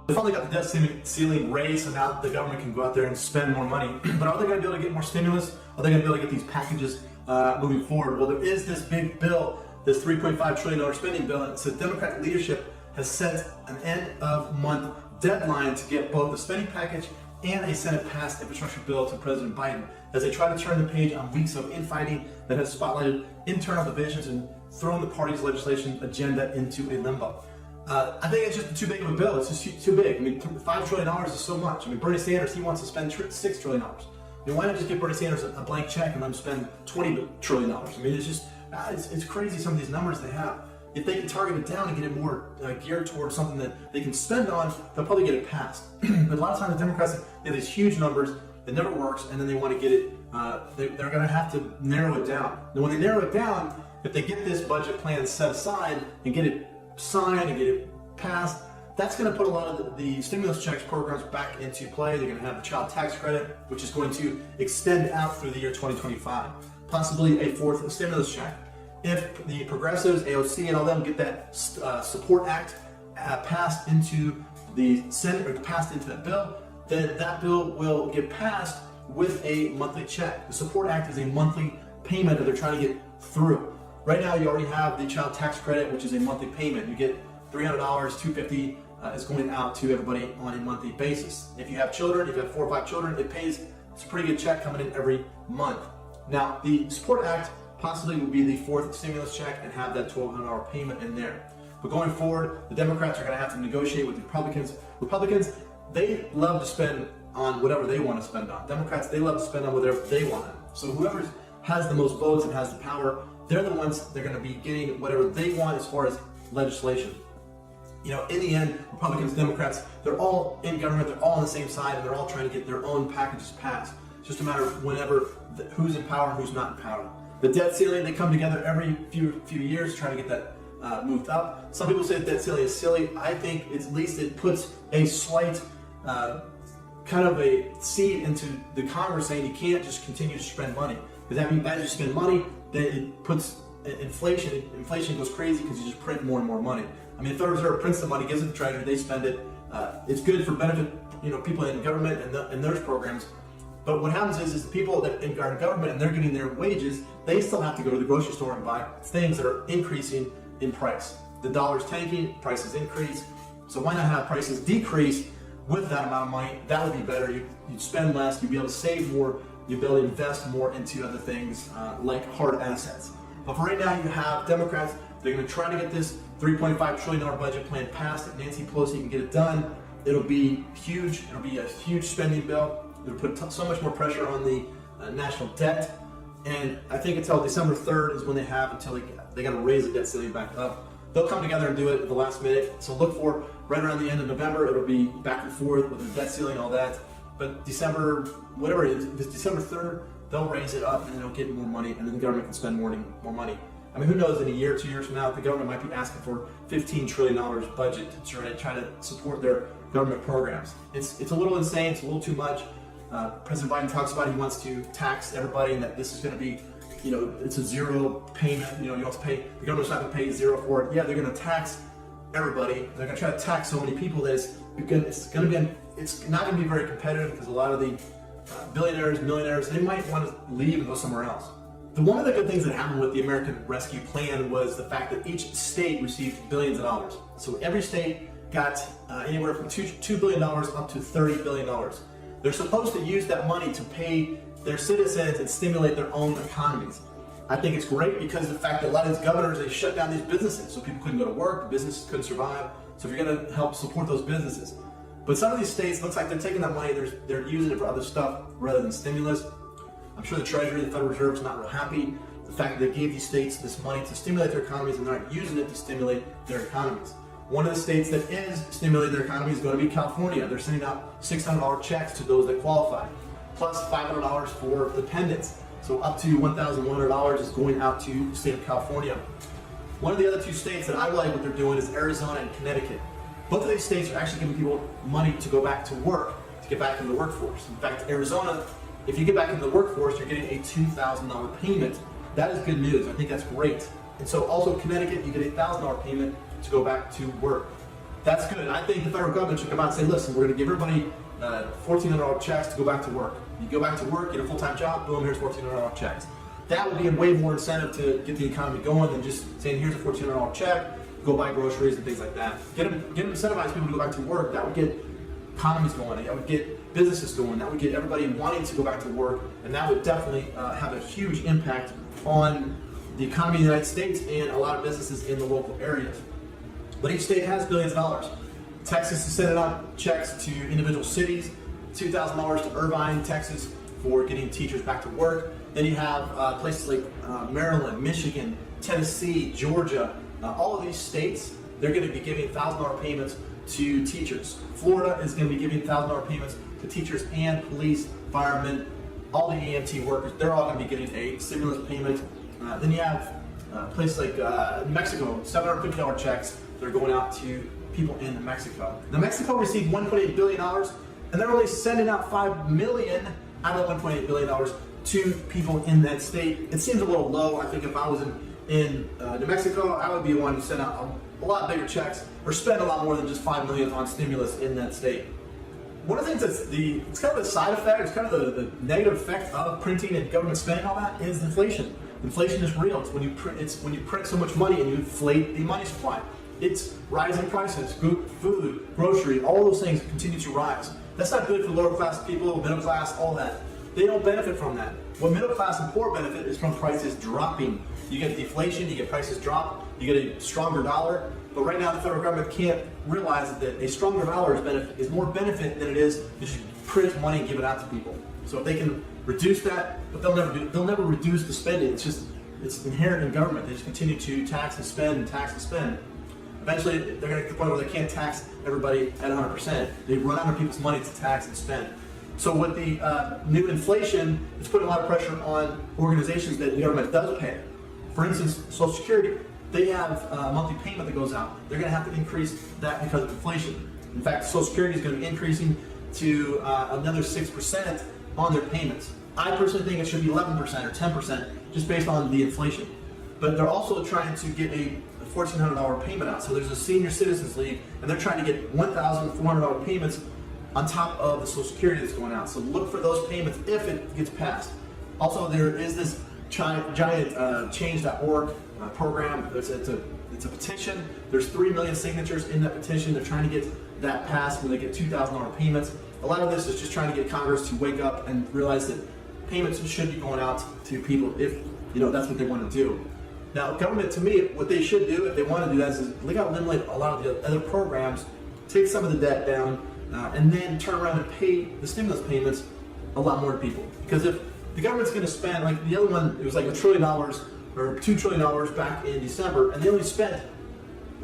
They finally got the debt ceiling raised, so now the government can go out there and spend more money. But are they going to be able to get more stimulus? Are they going to be able to get these packages moving forward? Well, there is this big bill, this $3.5 trillion spending bill, and so Democratic leadership has set an end-of-month deadline to get both the spending package and a Senate-passed infrastructure bill to President Biden as they try to turn the page on weeks of infighting that has spotlighted internal divisions and thrown the party's legislation agenda into a limbo. I think it's just too big of a bill. It's just too big. I mean, $5 trillion is so much. I mean, Bernie Sanders, he wants to spend $6 trillion. I mean, why not just give Bernie Sanders a blank check and let him spend $20 trillion? I mean, it's just, it's crazy some of these numbers they have. If they can target it down and get it more geared towards something that they can spend on, they'll probably get it passed. But a lot of times the Democrats, they have these huge numbers, it never works, and then they want to get it, they're going to have to narrow it down. And when they narrow it down, if they get this budget plan set aside and get it signed and get it passed, that's going to put a lot of the stimulus checks programs back into play. They're going to have the child tax credit, which is going to extend out through the year 2025. Possibly a fourth stimulus check. If the progressives, AOC, and all them get that Support Act passed into the Senate, or passed into that bill, then that bill will get passed with a monthly check. The Support Act is a monthly payment that they're trying to get through. Right now, you already have the child tax credit, which is a monthly payment. You get $300, $250 is going out to everybody on a monthly basis. If you have children, if you have 4 or 5 children, it's a pretty good check coming in every month. Now, the Support Act possibly would be the fourth stimulus check and have that $1,200 payment in there. But going forward, the Democrats are going to have to negotiate with the Republicans. Republicans, they love to spend on whatever they want to spend on. Democrats, they love to spend on whatever they want. So whoever has the most votes and has the power, they're the ones they're going to be getting whatever they want as far as legislation. You know, in the end, Republicans, Democrats, they're all in government, they're all on the same side, and they're all trying to get their own packages passed. It's just a matter of whenever, who's in power and who's not in power. The debt ceiling, they come together every few years trying to get that moved up. Some people say the debt ceiling is silly. I think at least it puts a slight kind of a seed into the Congress saying you can't just continue to spend money. Because that means as you spend money, then it puts inflation. Inflation goes crazy because you just print more and more money. I mean, the Federal Reserve prints the money, gives it to the Treasury, they spend it. It's good for benefit, people in government and their programs. But what happens is the people that are in government and they're getting their wages, they still have to go to the grocery store and buy things that are increasing in price. The dollar's tanking, prices increase. So why not have prices decrease with that amount of money? That would be better. You'd spend less, you'd be able to save more, you'd be able to invest more into other things like hard assets. But for right now, you have Democrats, they're going to try to get this $3.5 trillion budget plan passed. If Nancy Pelosi can get it done, it'll be huge. It'll be a huge spending bill. It'll put so much more pressure on the national debt. And I think until December 3rd is when they have until they got to raise the debt ceiling back up. They'll come together and do it at the last minute. So look for right around the end of November. It'll be back and forth with the debt ceiling and all that. But December, whatever it is, if it's December 3rd, they'll raise it up and then they'll get more money and then the government can spend more money. I mean, who knows, in a year, 2 years from now, the government might be asking for $15 trillion budget to try to support their government programs. It's a little insane, it's a little too much. President Biden talks about he wants to tax everybody and that this is going to be, it's a zero payment. You don't have to pay, the government's not going to pay zero for it. Yeah, they're going to tax everybody. They're going to try to tax so many people that it's not going to be very competitive because a lot of the billionaires, millionaires, they might want to leave and go somewhere else. One of the good things that happened with the American Rescue Plan was the fact that each state received billions of dollars. So every state got anywhere from $2 billion up to $30 billion. They're supposed to use that money to pay their citizens and stimulate their own economies. I think it's great because of the fact that a lot of these governors, they shut down these businesses so people couldn't go to work, the businesses couldn't survive. So if you're going to help support those businesses. But some of these states, looks like they're taking that money, they're using it for other stuff rather than stimulus. I'm sure the Treasury, the Federal Reserve is not real happy. The fact that they gave these states this money to stimulate their economies and they're not using it to stimulate their economies. One of the states that is stimulating their economy is going to be California. They're sending out $600 checks to those that qualify, plus $500 for dependents. So up to $1,100 is going out to the state of California. One of the other two states that I like what they're doing is Arizona and Connecticut. Both of these states are actually giving people money to go back to work, to get back into the workforce. In fact, Arizona, if you get back into the workforce, you're getting a $2,000 payment. That is good news. I think that's great. And so also Connecticut, you get a $1,000 payment to go back to work. That's good. I think the federal government should come out and say, listen, we're going to give everybody $1,400 checks to go back to work. You go back to work, get a full-time job, boom, here's $1,400 checks. That would be a way more incentive to get the economy going than just saying, here's a $1,400 check, go buy groceries and things like that. Get them incentivize people to go back to work. That would get economies going. That would get businesses going. That would get everybody wanting to go back to work, and that would definitely have a huge impact on the economy of the United States and a lot of businesses in the local areas. But each state has billions of dollars. Texas is sending out checks to individual cities, $2,000 to Irvine, Texas, for getting teachers back to work. Then you have places like Maryland, Michigan, Tennessee, Georgia. All of these states, they're going to be giving $1,000 payments to teachers. Florida is going to be giving $1,000 payments to teachers and police, firemen, all the EMT workers. They're all going to be getting a stimulus payment. Then you have places like Mexico, $750 checks that are going out to people in Mexico. Now, Mexico received $1.8 billion, and they're only sending out $5 million out of $1.8 billion to people in that state. It seems a little low. I think if I was in New Mexico, I would be one to send out a lot bigger checks or spend a lot more than just $5 million on stimulus in that state. One of the things that's it's kind of the side effect, it's kind of the negative effect of printing and government spending, all that is inflation. Inflation is real. It's when you print so much money and you inflate the money supply. It's rising prices, food, grocery, all those things continue to rise. That's not good for lower class people, middle class, all that. They don't benefit from that. What middle class and poor benefit is from prices dropping. You get deflation, you get prices drop, you get a stronger dollar. But right now the federal government can't realize that a stronger dollar is more benefit than it is to just print money and give it out to people. So if they can reduce that, but they'll never reduce the spending. It's inherent in government. They just continue to tax and spend and tax and spend. Eventually, they're going to get to the point where they can't tax everybody at 100%. They run out of people's money to tax and spend. So with the new inflation, it's putting a lot of pressure on organizations that the government does pay. For instance, Social Security, they have a monthly payment that goes out. They're going to have to increase that because of inflation. In fact, Social Security is going to be increasing to another 6% on their payments. I personally think it should be 11% or 10% just based on the inflation. But they're also trying to get a $1,400 payment out. So there's a senior citizens league, and they're trying to get $1,400 payments on top of the Social Security that's going out. So look for those payments if it gets passed. Also, there is this giant change.org program. It's a petition. There's 3 million signatures in that petition. They're trying to get that passed when they get $2,000 payments. A lot of this is just trying to get Congress to wake up and realize that payments should be going out to people if that's what they want to do. Now, government, to me, what they should do if they want to do that is they got to eliminate a lot of the other programs, take some of the debt down, and then turn around and pay the stimulus payments a lot more to people. Because if the government's going to spend, like the other one, it was like $1 trillion or $2 trillion back in December, and they only spent,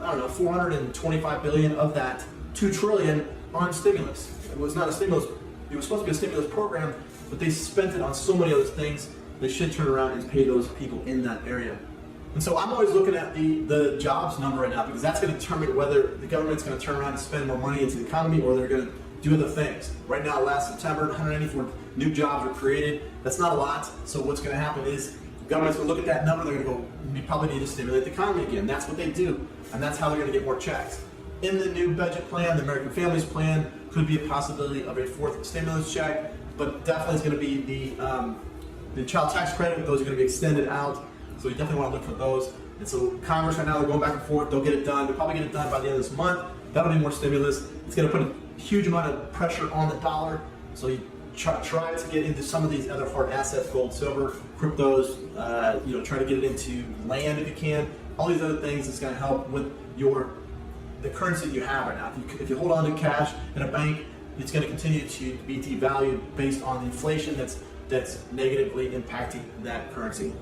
I don't know, $425 billion of that $2 trillion on stimulus. It was not a stimulus. It was supposed to be a stimulus program, but they spent it on so many other things. They should turn around and pay those people in that area. And so I'm always looking at the jobs number right now, because that's going to determine whether the government's going to turn around and spend more money into the economy or they're going to do other things. Right now, last September, 194 new jobs were created. That's not a lot. So what's going to happen is the government's going to look at that number. They're going to go, we probably need to stimulate the economy again. That's what they do. And that's how they're going to get more checks. In the new budget plan, the American Families Plan, could be a possibility of a fourth stimulus check, but definitely is going to be the child tax credit. Those are going to be extended out. So you definitely want to look for those. And so Congress right now, they're going back and forth. They'll get it done. They'll probably get it done by the end of this month. That'll be more stimulus. It's going to put a huge amount of pressure on the dollar. So you try to get into some of these other hard assets, gold, silver, cryptos. Try to get it into land if you can. All these other things is going to help with the currency you have right now. If you hold on to cash in a bank, it's going to continue to be devalued based on the inflation that's negatively impacting that currency.